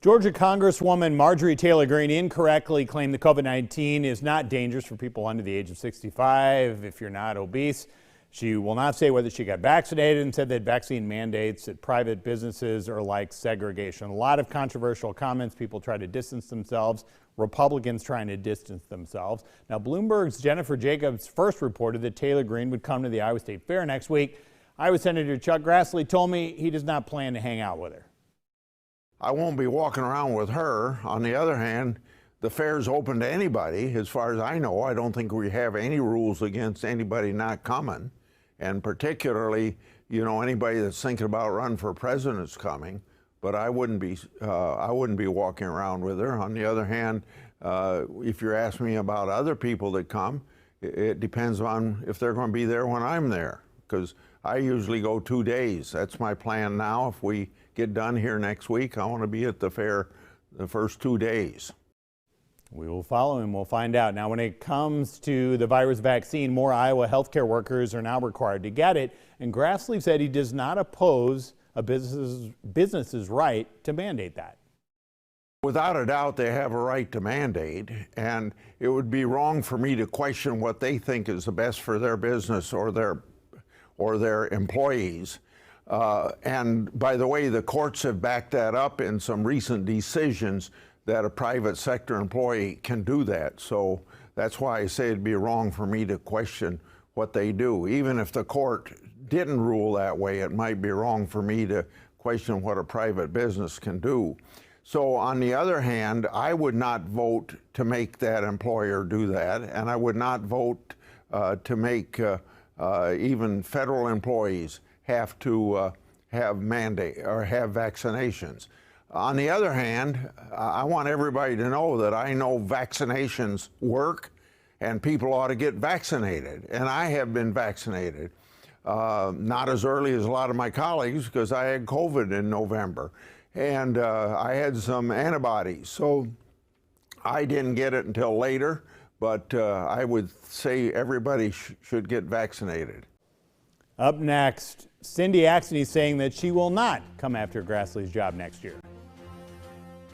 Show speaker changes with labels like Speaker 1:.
Speaker 1: Georgia Congresswoman Marjorie Taylor Greene incorrectly claimed that COVID-19 is not dangerous for people under the age of 65 if you're not obese. She will not say whether she got vaccinated and said that vaccine mandates at private businesses are like segregation. A lot of controversial comments. People try to distance themselves. Republicans trying to distance themselves. Now, Bloomberg's Jennifer Jacobs first reported that Taylor Greene would come to the Iowa State Fair next week. Iowa Senator Chuck Grassley told me he does not plan to hang out with her.
Speaker 2: I won't be walking around with her. On the other hand, the fair's open to anybody. As far as I know, I don't think we have any rules against anybody not coming. And particularly, anybody that's thinking about running for president's coming. But I wouldn't be walking around with her. On the other hand, if you're asking me about other people that come, it depends on if they're going to be there when I'm there. Because I usually go 2 days. That's my plan now. If we get done here next week, I want to be at the fair the first 2 days.
Speaker 1: We will follow and we'll find out. Now, when it comes to the virus vaccine, more Iowa healthcare workers are now required to get it. And Grassley said he does not oppose a business's right to mandate that.
Speaker 2: Without a doubt, they have a right to mandate, and it would be wrong for me to question what they think is the best for their business or their employees. And by the way, the courts have backed that up in some recent decisions that a private sector employee can do that. So that's why I say it'd be wrong for me to question what they do. Even if the court didn't rule that way, it might be wrong for me to question what a private business can do. So on the other hand, I would not vote to make that employer do that, and I would not vote to make even federal employees have to have mandate or have vaccinations. On the other hand, I want everybody to know that I know vaccinations work and people ought to get vaccinated. And I have been vaccinated, not as early as a lot of my colleagues because I had COVID in November and I had some antibodies. So I didn't get it until later, but I would say everybody should get vaccinated.
Speaker 1: Up next, Cindy Axne saying that she will not come after Grassley's job next year.